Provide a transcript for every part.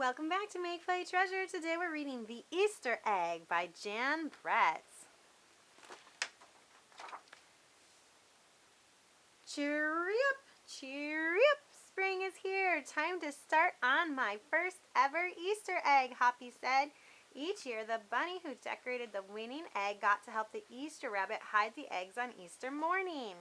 Welcome back to Make Play Treasure. Today we're reading The Easter Egg by Jan Bretz. Cheery up, cheery up. Spring is here. Time to start on my first ever Easter egg, Hoppy said. Each year, the bunny who decorated the winning egg got to help the Easter rabbit hide the eggs on Easter morning.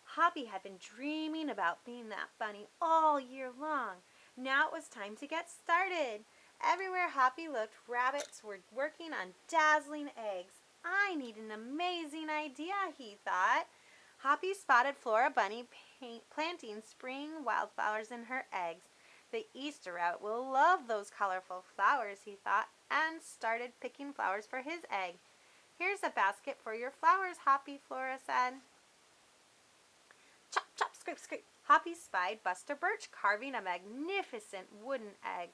Hoppy had been dreaming about being that bunny all year long. Now it was time to get started. Everywhere Hoppy looked, rabbits were working on dazzling eggs. I need an amazing idea, he thought. Hoppy spotted Flora Bunny planting spring wildflowers in her eggs. The Easter rabbit will love those colorful flowers, he thought, and started picking flowers for his egg. Here's a basket for your flowers, Hoppy, Flora said. Chop, chop, scrape, scrape. Hoppy spied Buster Birch carving a magnificent wooden egg.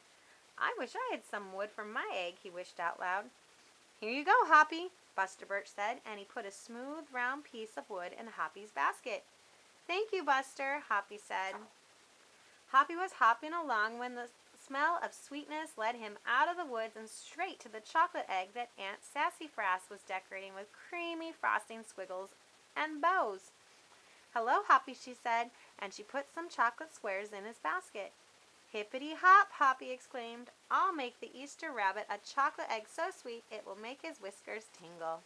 I wish I had some wood for my egg, he wished out loud. Here you go, Hoppy, Buster Birch said, and he put a smooth, round piece of wood in Hoppy's basket. Thank you, Buster, Hoppy said. Hoppy was hopping along when the smell of sweetness led him out of the woods and straight to the chocolate egg that Aunt Sassafras was decorating with creamy frosting squiggles and bows. Hello, Hoppy, she said, and she put some chocolate squares in his basket. Hippity hop, Hoppy exclaimed. I'll make the Easter rabbit a chocolate egg so sweet it will make his whiskers tingle.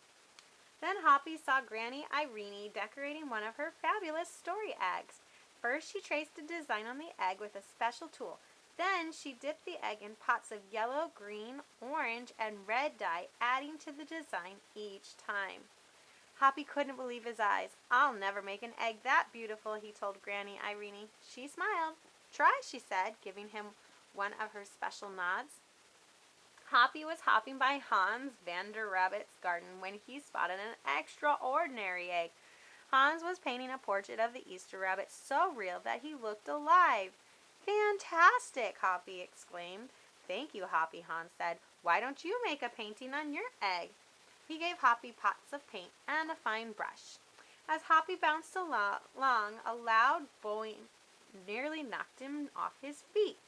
Then Hoppy saw Granny Irene decorating one of her fabulous story eggs. First she traced a design on the egg with a special tool. Then she dipped the egg in pots of yellow, green, orange, and red dye, adding to the design each time. Hoppy couldn't believe his eyes. I'll never make an egg that beautiful, he told Granny Irene. She smiled. Try, she said, giving him one of her special nods. Hoppy was hopping by Hans Vander Rabbit's garden when he spotted an extraordinary egg. Hans was painting a portrait of the Easter rabbit so real that he looked alive. Fantastic, Hoppy exclaimed. Thank you, Hoppy, Hans said. Why don't you make a painting on your egg? He gave Hoppy pots of paint and a fine brush. As Hoppy bounced along, a loud bowing nearly knocked him off his feet.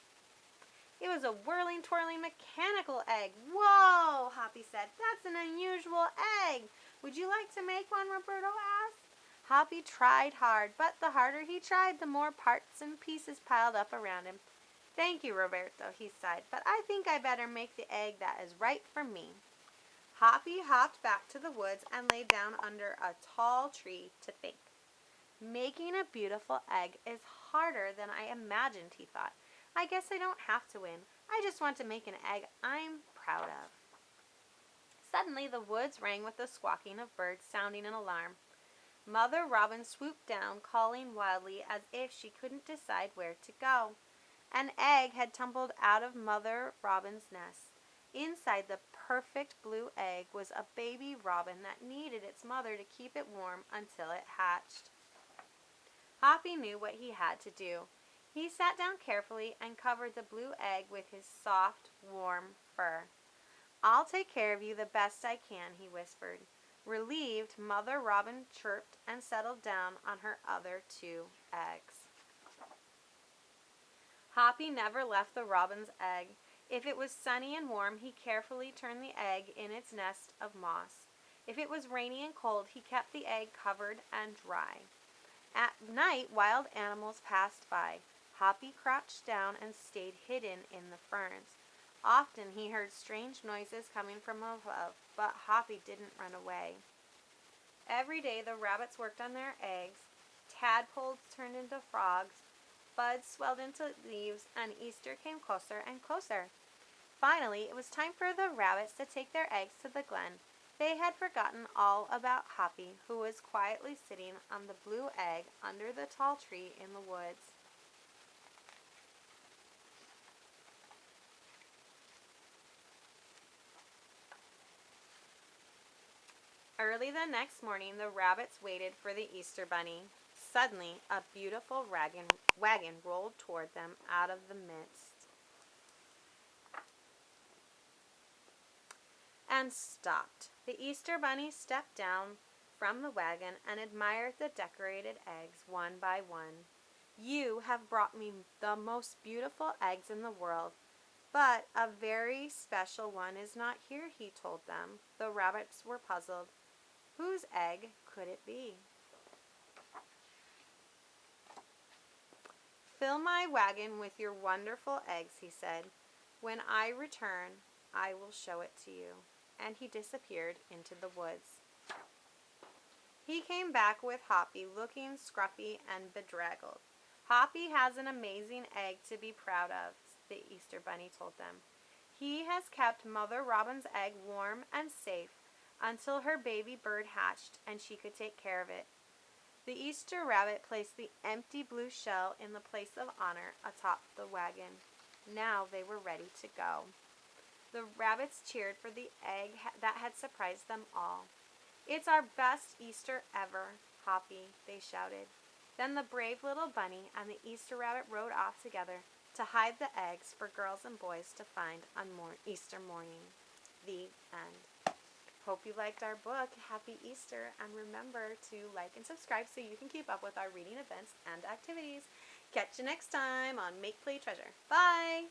It was a whirling, twirling, mechanical egg. Whoa, Hoppy said. That's an unusual egg. Would you like to make one, Roberto asked. Hoppy tried hard, but the harder he tried, the more parts and pieces piled up around him. Thank you, Roberto, he sighed, but I think I better make the egg that is right for me. Hoppy hopped back to the woods and lay down under a tall tree to think. Making a beautiful egg is harder than I imagined, he thought. I guess I don't have to win. I just want to make an egg I'm proud of. Suddenly the woods rang with the squawking of birds sounding an alarm. Mother Robin swooped down, calling wildly as if she couldn't decide where to go. An egg had tumbled out of Mother Robin's nest. Inside the perfect blue egg was a baby robin that needed its mother to keep it warm until it hatched. Hoppy knew what he had to do. He sat down carefully and covered the blue egg with his soft, warm fur. I'll take care of you the best I can, he whispered. Relieved, Mother Robin chirped and settled down on her other two eggs. Hoppy never left the robin's egg. If it was sunny and warm, he carefully turned the egg in its nest of moss. If it was rainy and cold, he kept the egg covered and dry. At night, wild animals passed by. Hoppy crouched down and stayed hidden in the ferns. Often he heard strange noises coming from above, but Hoppy didn't run away. Every day the rabbits worked on their eggs. Tadpoles turned into frogs. Buds swelled into leaves, and Easter came closer and closer. Finally, it was time for the rabbits to take their eggs to the glen. They had forgotten all about Hoppy, who was quietly sitting on the blue egg under the tall tree in the woods. Early the next morning, the rabbits waited for the Easter bunny. Suddenly, a beautiful wagon rolled toward them out of the mist and stopped. The Easter bunny stepped down from the wagon and admired the decorated eggs one by one. You have brought me the most beautiful eggs in the world, But a very special one is not here, he told them. The rabbits were puzzled. Whose egg could it be? Fill my wagon with your wonderful eggs, he said. When I return, I will show it to you. And he disappeared into the woods. He came back with Hoppy, looking scruffy and bedraggled. Hoppy has an amazing egg to be proud of, the Easter Bunny told them. He has kept Mother Robin's egg warm and safe until her baby bird hatched and she could take care of it. The Easter Rabbit placed the empty blue shell in the place of honor atop the wagon. Now they were ready to go. The rabbits cheered for the egg that had surprised them all. It's our best Easter ever, Hoppy, they shouted. Then the brave little bunny and the Easter Rabbit rode off together to hide the eggs for girls and boys to find on Easter morning. The end. Hope you liked our book. Happy Easter, and remember to like and subscribe so you can keep up with our reading events and activities. Catch you next time on Make Play Treasure. Bye!